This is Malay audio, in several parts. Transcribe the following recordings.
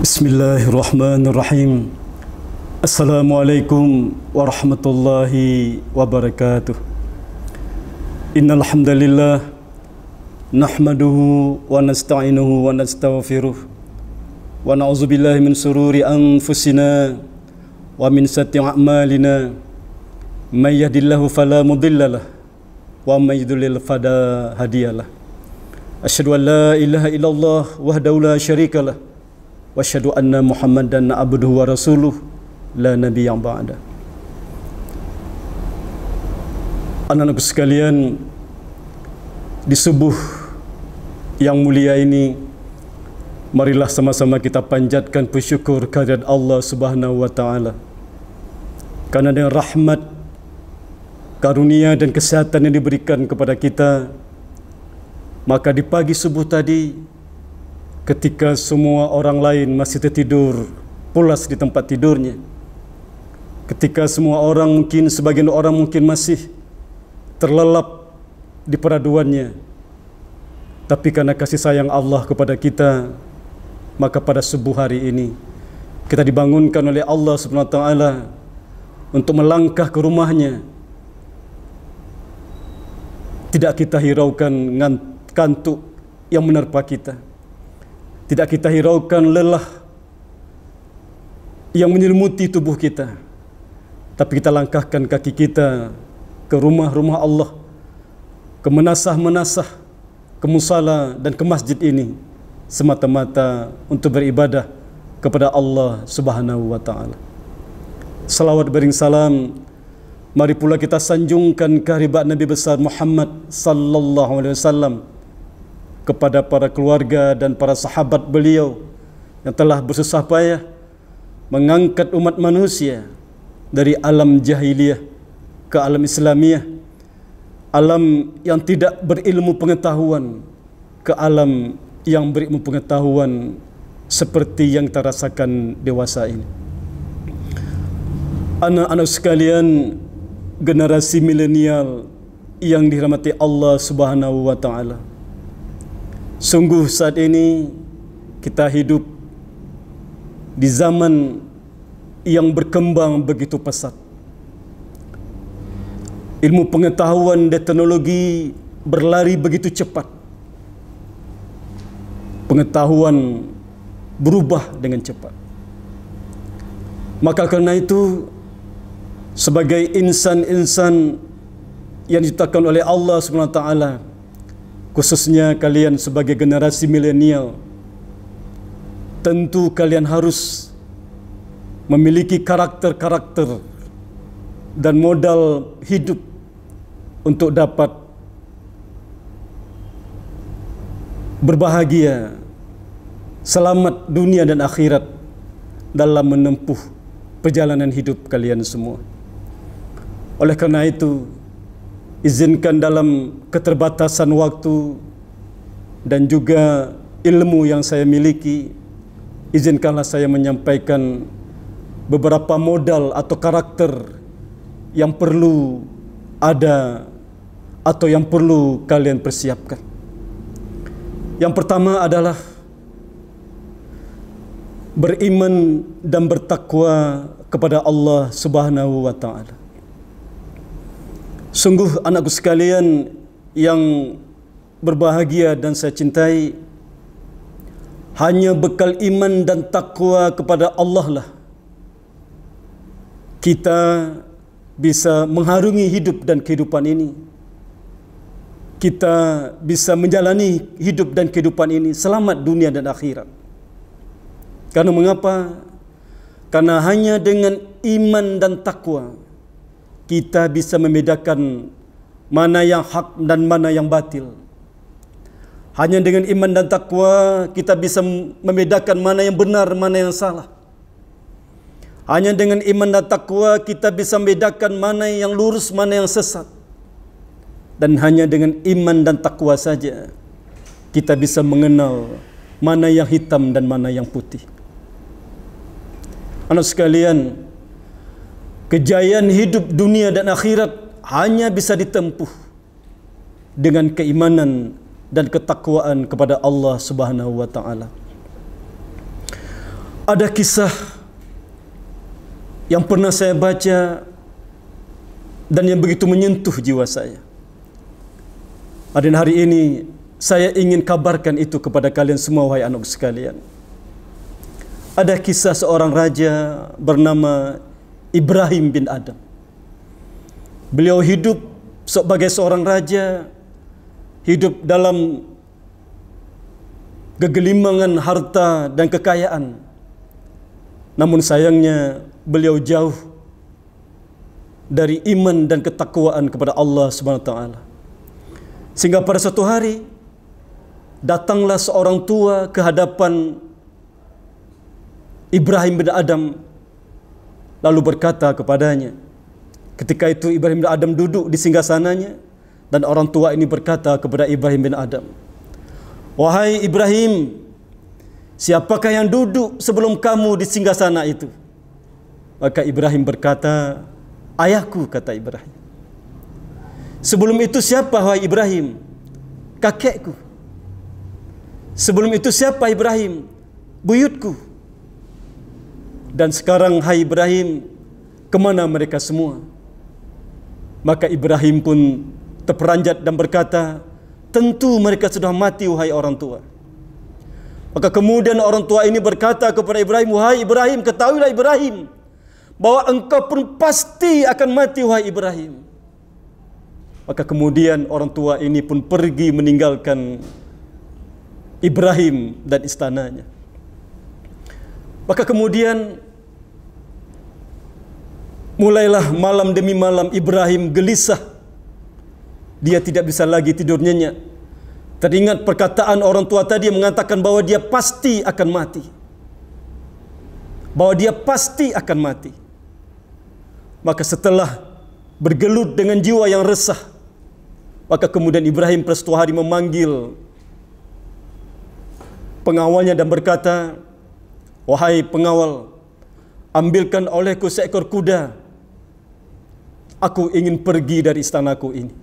Bismillahirrahmanirrahim. Assalamualaikum warahmatullahi wabarakatuh. Innal hamdalillah nahmaduhu wa nasta'inuhu wa nastaghfiruh wa na'udzubillahi min sururi anfusina wa min sayyiati a'malina. May yahdihillahu fala mudhillalah wa may yudlil fala hadiyalah. Asyhadu an la ilaha illallah wahdahu la syarikalah wa asyhadu anna Muhammadan abduhu wa rasuluh la nabiyya ba'da. Anak-anakku sekalian, di subuh yang mulia ini, marilah sama-sama kita panjatkan bersyukur kehadirat Allah Subhanahu wa taala. Karena dengan rahmat, karunia dan kesehatan yang diberikan kepada kita, maka di pagi subuh tadi, ketika semua orang lain masih tertidur pulas di tempat tidurnya, ketika semua orang mungkin, sebagian orang mungkin masih terlelap di peraduannya, tapi karena kasih sayang Allah kepada kita, maka pada subuh hari ini kita dibangunkan oleh Allah Subhanahu wa taala untuk melangkah ke rumahnya. Tidak kita hiraukan kantuk yang menerpa kita, tidak kita hiraukan lelah yang menyelimuti tubuh kita, tapi kita langkahkan kaki kita ke rumah-rumah Allah, ke menasah-menasah, ke musala dan ke masjid ini, semata-mata untuk beribadah kepada Allah Subhanahu wa taala. Salawat bering salam, mari pula kita sanjungkan kehadirat Nabi besar Muhammad sallallahu alaihi wasallam kepada para keluarga dan para sahabat beliau yang telah bersusah payah mengangkat umat manusia dari alam jahiliyah ke alam Islamiyah, alam yang tidak berilmu pengetahuan ke alam yang berilmu pengetahuan seperti yang kita rasakan dewasa ini. Anak-anak sekalian, generasi milenial yang dirahmati Allah Subhanahu wa taala, sungguh saat ini kita hidup di zaman yang berkembang begitu pesat. Ilmu pengetahuan dan teknologi berlari begitu cepat. Pengetahuan berubah dengan cepat. Maka karena itu, sebagai insan-insan yang diciptakan oleh Allah Subhanahu wa taala, khususnya kalian sebagai generasi milenial, tentu kalian harus memiliki karakter-karakter dan modal hidup untuk dapat berbahagia, selamat dunia dan akhirat dalam menempuh perjalanan hidup kalian semua. Oleh karena itu, izinkan dalam keterbatasan waktu dan juga ilmu yang saya miliki, izinkanlah saya menyampaikan beberapa modal atau karakter yang perlu ada atau yang perlu kalian persiapkan. Yang pertama adalah beriman dan bertakwa kepada Allah Subhanahu wa taala. Sungguh anakku sekalian yang berbahagia dan saya cintai, hanya bekal iman dan takwa kepada Allah lah kita bisa mengharungi hidup dan kehidupan ini. Kita bisa menjalani hidup dan kehidupan ini selamat dunia dan akhirat. Karena mengapa? Karena hanya dengan iman dan takwa kita bisa membedakan mana yang hak dan mana yang batil. Hanya dengan iman dan takwa kita bisa membedakan mana yang benar, mana yang salah. Hanya dengan iman dan takwa kita bisa membedakan mana yang lurus, mana yang sesat. Dan hanya dengan iman dan takwa saja kita bisa mengenal mana yang hitam dan mana yang putih. Anak sekalian, kejayaan hidup dunia dan akhirat hanya bisa ditempuh dengan keimanan dan ketakwaan kepada Allah Subhanahu wa taala. Ada kisah yang pernah saya baca dan yang begitu menyentuh jiwa saya. Dan hari ini saya ingin kabarkan itu kepada kalian semua, wahai anak sekalian. Ada kisah seorang raja bernama Ibrahim bin Adham. Beliau hidup sebagai seorang raja, hidup dalam kegelimangan harta dan kekayaan. Namun sayangnya beliau jauh dari iman dan ketakwaan kepada Allah Subhanahu wa taala. Sehingga pada suatu hari datanglah seorang tua ke hadapan Ibrahim bin Adham lalu berkata kepadanya. Ketika itu Ibrahim bin Adham duduk di singgasananya dan orang tua ini berkata kepada Ibrahim bin Adham, "Wahai Ibrahim, siapakah yang duduk sebelum kamu di singgasana itu?" Maka Ibrahim berkata, "Ayahku," kata Ibrahim. "Sebelum itu siapa, wahai Ibrahim?" "Kakekku." "Sebelum itu siapa, Ibrahim?" "Buyutku." "Dan sekarang, hai Ibrahim, kemana mereka semua?" Maka Ibrahim pun terperanjat dan berkata, "Tentu mereka sudah mati, wahai orang tua." Maka kemudian orang tua ini berkata kepada Ibrahim, "Wahai Ibrahim, ketahuilah Ibrahim, bahwa engkau pun pasti akan mati, wahai Ibrahim." Maka kemudian orang tua ini pun pergi meninggalkan Ibrahim dan istananya. Maka kemudian mulailah malam demi malam Ibrahim gelisah. Dia tidak bisa lagi tidur nyenyak. Teringat perkataan orang tua tadi yang mengatakan bahwa dia pasti akan mati. Bahwa dia pasti akan mati. Maka setelah bergelut dengan jiwa yang resah, maka kemudian Ibrahim pada suatu hari memanggil pengawalnya dan berkata, "Wahai pengawal, ambilkan olehku seekor kuda. Aku ingin pergi dari istanaku ini."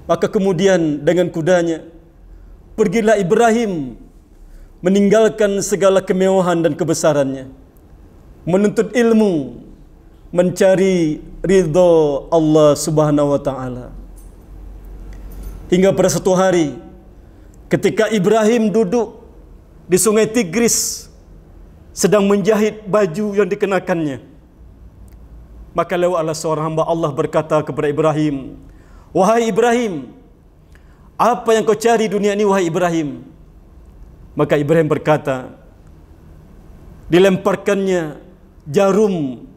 Maka kemudian dengan kudanya pergilah Ibrahim meninggalkan segala kemewahan dan kebesarannya, menuntut ilmu, mencari ridha Allah Subhanahu wa taala. Hingga pada suatu hari ketika Ibrahim duduk di Sungai Tigris sedang menjahit baju yang dikenakannya, maka lewatlah seorang hamba Allah berkata kepada Ibrahim, "Wahai Ibrahim, apa yang kau cari dunia ini, wahai Ibrahim?" Maka Ibrahim berkata, dilemparkannya jarum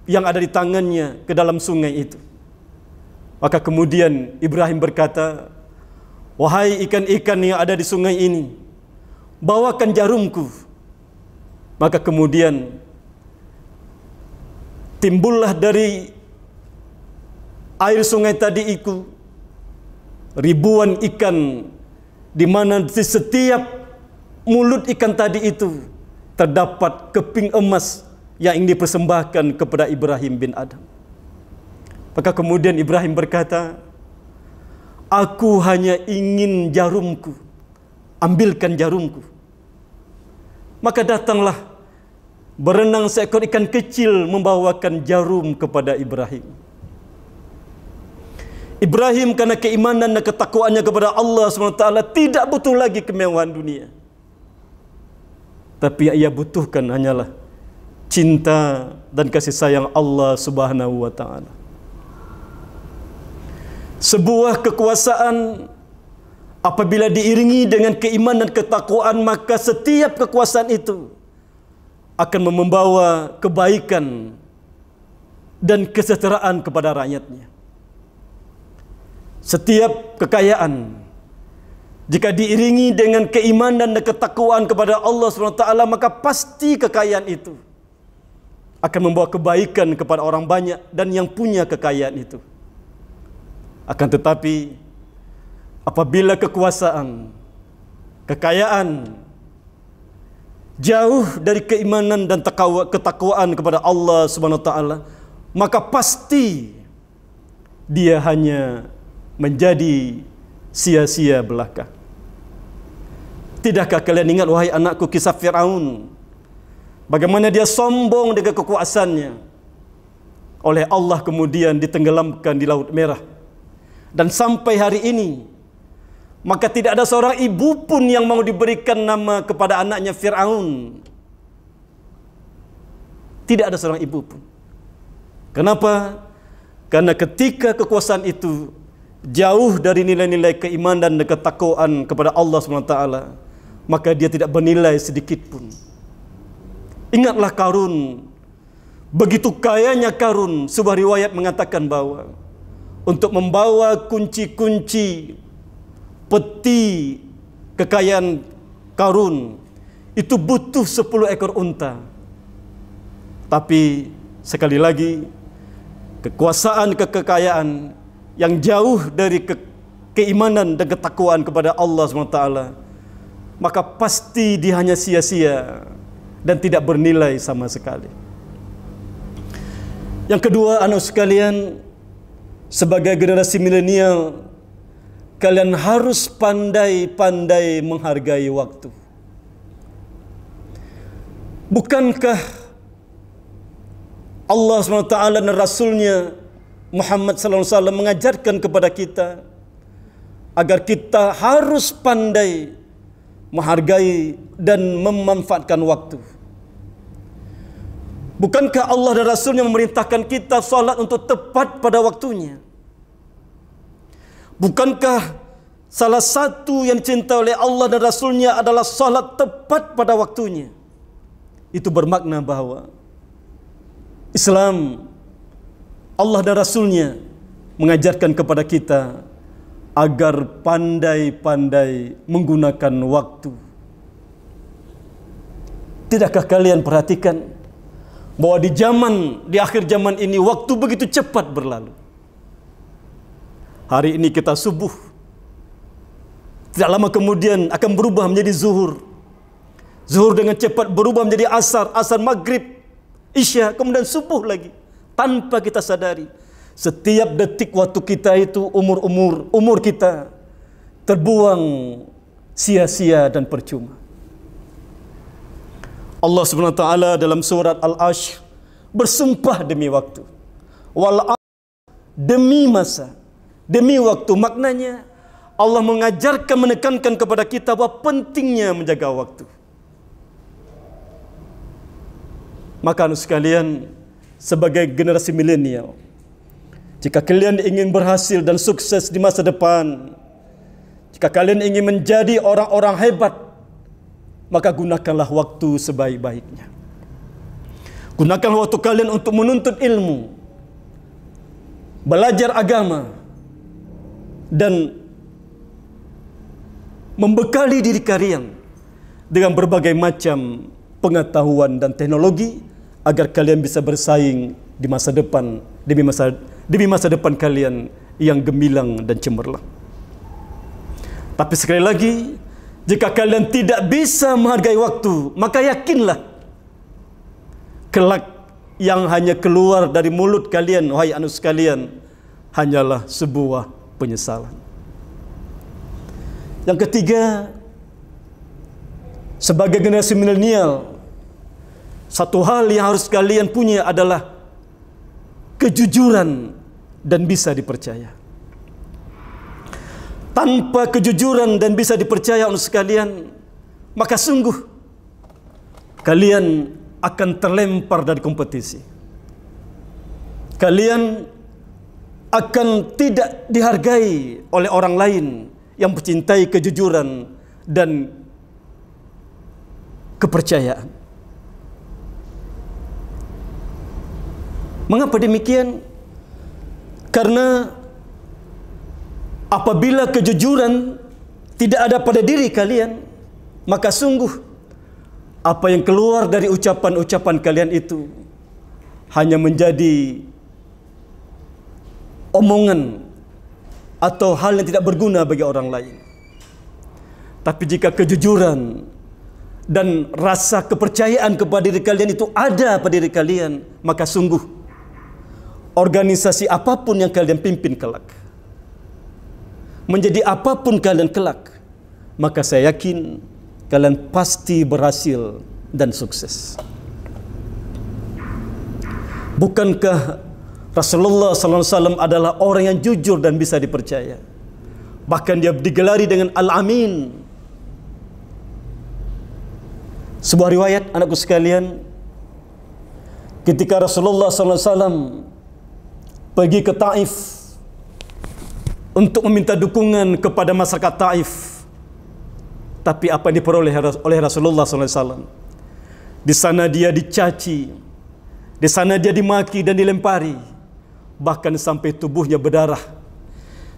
yang ada di tangannya ke dalam sungai itu. Maka kemudian Ibrahim berkata, "Wahai ikan-ikan yang ada di sungai ini, bawakan jarumku." Maka kemudian timbullah dari air sungai tadi itu ribuan ikan, di mana di setiap mulut ikan tadi itu terdapat keping emas yang ingin dipersembahkan kepada Ibrahim bin Adham. Maka kemudian Ibrahim berkata, "Aku hanya ingin jarumku, ambilkan jarumku." Maka datanglah berenang seekor ikan kecil membawakan jarum kepada Ibrahim. Ibrahim karena keimanan dan ketakwaannya kepada Allah SWT tidak butuh lagi kemewahan dunia. Tapi yang ia butuhkan hanyalah cinta dan kasih sayang Allah Subhanahu wa taala. Sebuah kekuasaan apabila diiringi dengan keimanan dan ketakwaan, maka setiap kekuasaan itu akan membawa kebaikan dan kesejahteraan kepada rakyatnya. Setiap kekayaan jika diiringi dengan keimanan dan ketakwaan kepada Allah SWT, maka pasti kekayaan itu akan membawa kebaikan kepada orang banyak dan yang punya kekayaan itu. Akan tetapi apabila kekuasaan, kekayaan jauh dari keimanan dan ketakwaan kepada Allah SWT, maka pasti dia hanya menjadi sia-sia belaka. Tidakkah kalian ingat, wahai anakku, kisah Fir'aun bagaimana dia sombong dengan kekuasaannya, oleh Allah kemudian ditenggelamkan di Laut Merah. Dan sampai hari ini, maka tidak ada seorang ibu pun yang mau diberikan nama kepada anaknya Fir'aun. Tidak ada seorang ibu pun. Kenapa? Karena ketika kekuasaan itu jauh dari nilai-nilai keimanan dan ketakwaan kepada Allah SWT, maka dia tidak bernilai sedikit pun. Ingatlah Qarun. Begitu kayanya Qarun, sebuah riwayat mengatakan bahwa untuk membawa kunci-kunci peti kekayaan Qarun itu butuh 10 ekor unta. Tapi sekali lagi, kekuasaan, kekayaan yang jauh dari keimanan dan ketakwaan kepada Allah SWT, maka pasti dia hanya sia-sia dan tidak bernilai sama sekali. Yang kedua, anak sekalian, sebagai generasi milenial, kalian harus pandai-pandai menghargai waktu. Bukankah Allah SWT dan Rasulnya Muhammad SAW mengajarkan kepada kita agar kita harus pandai menghargai dan memanfaatkan waktu? Bukankah Allah dan Rasulnya memerintahkan kita salat untuk tepat pada waktunya? Bukankah salah satu yang dicintai oleh Allah dan Rasulnya adalah salat tepat pada waktunya? Itu bermakna bahwa Islam, Allah dan Rasulnya mengajarkan kepada kita agar pandai-pandai menggunakan waktu. Tidakkah kalian perhatikan bahwa di akhir zaman ini waktu begitu cepat berlalu? Hari ini kita subuh, tidak lama kemudian akan berubah menjadi zuhur. Zuhur dengan cepat berubah menjadi asar, asar maghrib, isya, kemudian subuh lagi. Tanpa kita sadari, setiap detik waktu kita itu, umur kita terbuang sia-sia dan percuma. Allah SWT dalam surat Al-Ashr bersumpah demi waktu. Demi masa, demi waktu. Maknanya Allah mengajarkan, menekankan kepada kita bahwa pentingnya menjaga waktu. Maka anak sekalian, sebagai generasi milenial, jika kalian ingin berhasil dan sukses di masa depan, jika kalian ingin menjadi orang-orang hebat, maka gunakanlah waktu sebaik-baiknya. Gunakanlah waktu kalian untuk menuntut ilmu, belajar agama, dan membekali diri kalian dengan berbagai macam pengetahuan dan teknologi agar kalian bisa bersaing di masa depan, demi masa depan kalian yang gemilang dan cemerlang. Tapi sekali lagi, jika kalian tidak bisa menghargai waktu, maka yakinlah kelak yang hanya keluar dari mulut kalian, wahai anak sekalian, hanyalah sebuah penyesalan. Yang ketiga, sebagai generasi milenial, satu hal yang harus kalian punya adalah kejujuran dan bisa dipercaya. Tanpa kejujuran dan bisa dipercaya oleh sekalian, maka sungguh kalian akan terlempar dari kompetisi. Kalian akan tidak dihargai oleh orang lain yang mencintai kejujuran dan kepercayaan. Mengapa demikian? Karena apabila kejujuran tidak ada pada diri kalian, maka sungguh apa yang keluar dari ucapan-ucapan kalian itu hanya menjadi omongan atau hal yang tidak berguna bagi orang lain. Tapi jika kejujuran dan rasa kepercayaan kepada diri kalian itu ada pada diri kalian, maka sungguh organisasi apapun yang kalian pimpin kelak, menjadi apapun kalian kelak, maka saya yakin kalian pasti berhasil dan sukses. Bukankah Rasulullah sallallahu alaihi wasallam adalah orang yang jujur dan bisa dipercaya? Bahkan dia digelari dengan Al-Amin. Sebuah riwayat, anakku sekalian, ketika Rasulullah sallallahu alaihi wasallam pergi ke Taif untuk meminta dukungan kepada masyarakat Taif, tapi apa yang diperoleh oleh Rasulullah sallallahu alaihi wasallam? Di sana dia dicaci, di sana dia dimaki dan dilempari, bahkan sampai tubuhnya berdarah.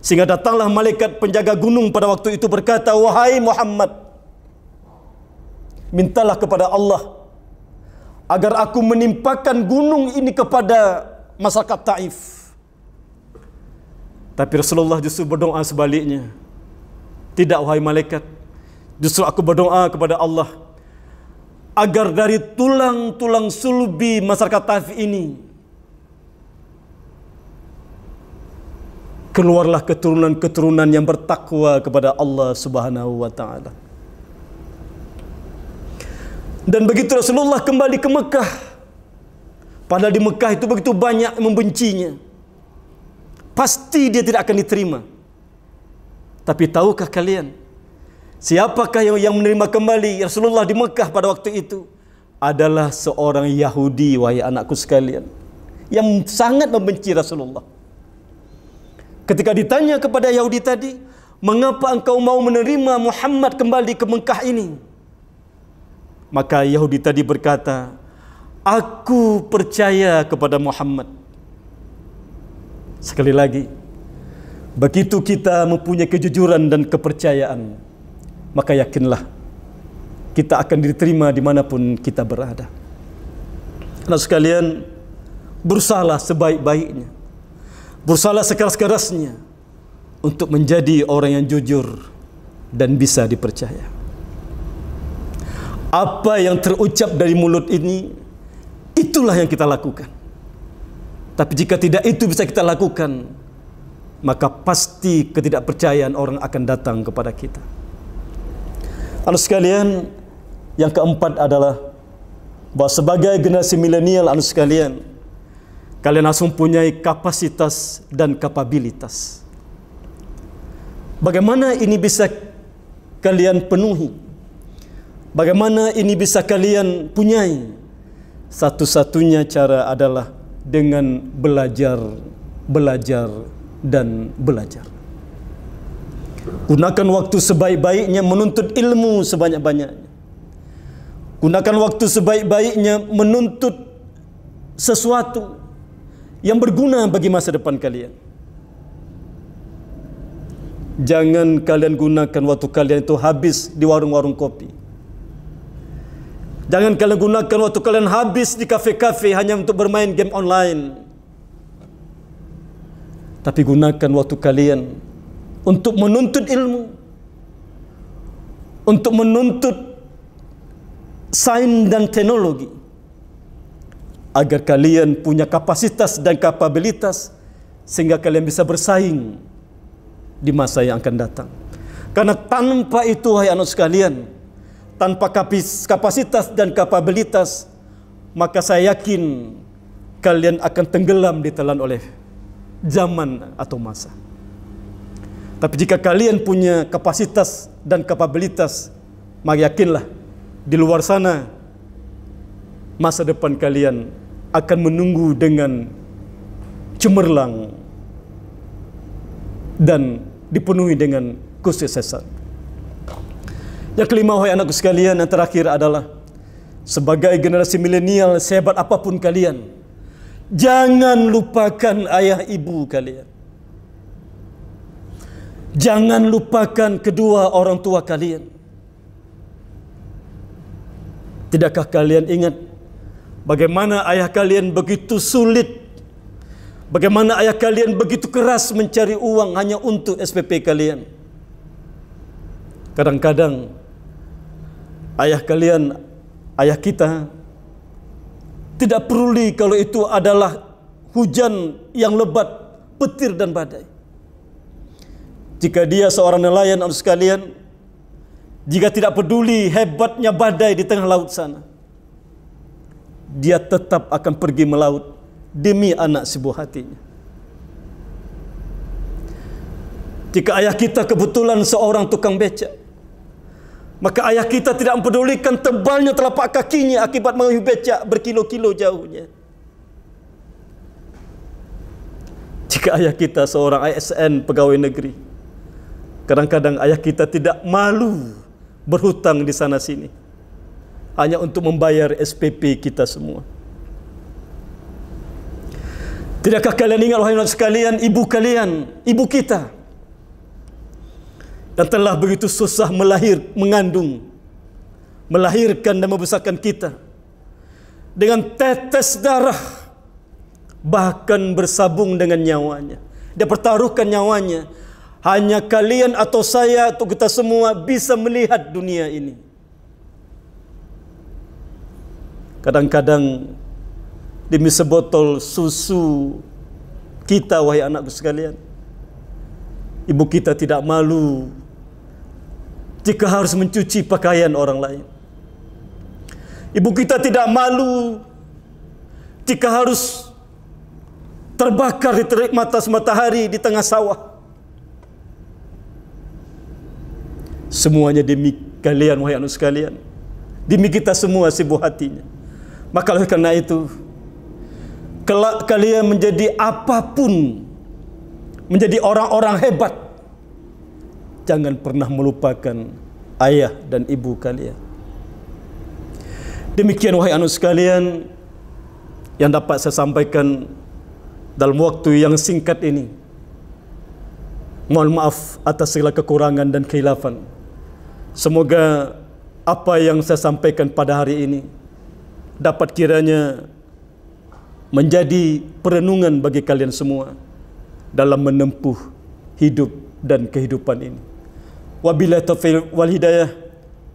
Sehingga datanglah malaikat penjaga gunung pada waktu itu berkata, "Wahai Muhammad, mintalah kepada Allah agar aku menimpakan gunung ini kepada masyarakat Taif." Tapi Rasulullah justru berdoa sebaliknya. "Tidak, wahai malaikat, justru aku berdoa kepada Allah agar dari tulang-tulang sulbi masyarakat Taif ini keluarlah keturunan-keturunan yang bertakwa kepada Allah Subhanahu wa taala." Dan begitu Rasulullah kembali ke Mekah, padahal di Mekah itu begitu banyak yang membencinya, pasti dia tidak akan diterima. Tapi tahukah kalian siapakah yang menerima kembali Rasulullah di Mekah pada waktu itu? Adalah seorang Yahudi, wahai anakku sekalian, yang sangat membenci Rasulullah. Ketika ditanya kepada Yahudi tadi, "Mengapa engkau mau menerima Muhammad kembali ke Mekah ini?" Maka Yahudi tadi berkata, "Aku percaya kepada Muhammad." Sekali lagi, begitu kita mempunyai kejujuran dan kepercayaan, maka yakinlah kita akan diterima dimanapun kita berada. Anak sekalian, berusahalah sebaik-baiknya, berusahalah sekeras-kerasnya untuk menjadi orang yang jujur dan bisa dipercaya. Apa yang terucap dari mulut ini, itulah yang kita lakukan. Tapi jika tidak itu bisa kita lakukan, maka pasti ketidakpercayaan orang akan datang kepada kita. Anak sekalian, yang keempat adalah bahwa sebagai generasi milenial, anak sekalian, kalian harus mempunyai kapasitas dan kapabilitas. Bagaimana ini bisa kalian penuhi? Bagaimana ini bisa kalian punyai? Satu-satunya cara adalah dengan belajar, belajar, dan belajar. Gunakan waktu sebaik-baiknya menuntut ilmu sebanyak-banyaknya. Gunakan waktu sebaik-baiknya menuntut sesuatu yang berguna bagi masa depan kalian. Jangan kalian gunakan waktu kalian itu habis di warung-warung kopi. Jangan kalian gunakan waktu kalian habis di kafe-kafe hanya untuk bermain game online. Tapi gunakan waktu kalian untuk menuntut ilmu, untuk menuntut sains dan teknologi, agar kalian punya kapasitas dan kapabilitas sehingga kalian bisa bersaing di masa yang akan datang. Karena tanpa itu, wahai anak sekalian, tanpa kapasitas dan kapabilitas, maka saya yakin kalian akan tenggelam ditelan oleh zaman atau masa. Tapi jika kalian punya kapasitas dan kapabilitas, maka yakinlah di luar sana masa depan kalian akan menunggu dengan cemerlang dan dipenuhi dengan kesuksesan. Yang kelima, wahai anakku sekalian, yang terakhir adalah sebagai generasi milenial, sehebat apapun kalian, jangan lupakan ayah ibu kalian. Jangan lupakan kedua orang tua kalian. Tidakkah kalian ingat bagaimana ayah kalian begitu sulit, bagaimana ayah kalian begitu keras mencari uang hanya untuk SPP kalian? Kadang-kadang ayah kalian, ayah kita, tidak peduli kalau itu adalah hujan yang lebat, petir dan badai. Jika dia seorang nelayan, anak sekalian, jika tidak peduli hebatnya badai di tengah laut sana, dia tetap akan pergi melaut demi anak sebuah hatinya. Jika ayah kita kebetulan seorang tukang becak, maka ayah kita tidak mempedulikan tebalnya telapak kakinya akibat mengayuh becak berkilo-kilo jauhnya. Jika ayah kita seorang ASN pegawai negeri, kadang-kadang ayah kita tidak malu berhutang di sana sini hanya untuk membayar SPP kita semua. Tidakkah kalian ingat, wahai anak sekalian, ibu kalian, ibu kita yang telah begitu susah mengandung, melahirkan dan membesarkan kita dengan tetes darah, bahkan bersabung dengan nyawanya. Dia pertaruhkan nyawanya. Hanya kalian atau saya atau kita semua bisa melihat dunia ini. Kadang-kadang demi sebotol susu kita, wahai anakku sekalian, ibu kita tidak malu jika harus mencuci pakaian orang lain. Ibu kita tidak malu jika harus terbakar di terik matahari di tengah sawah. Semuanya demi kalian, wahai anak sekalian, demi kita semua sebuah hatinya. Maka oleh karena itu, kelak kalian menjadi apapun, menjadi orang-orang hebat, jangan pernah melupakan ayah dan ibu kalian. Demikian, wahai anak sekalian, yang dapat saya sampaikan dalam waktu yang singkat ini. Mohon maaf atas segala kekurangan dan khilafan. Semoga apa yang saya sampaikan pada hari ini dapat kiranya menjadi perenungan bagi kalian semua dalam menempuh hidup dan kehidupan ini. Wabillahi taufiq wal hidayah.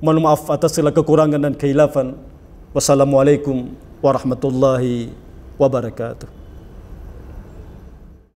Mohon maaf atas segala kekurangan dan khilafan. Wassalamualaikum warahmatullahi wabarakatuh.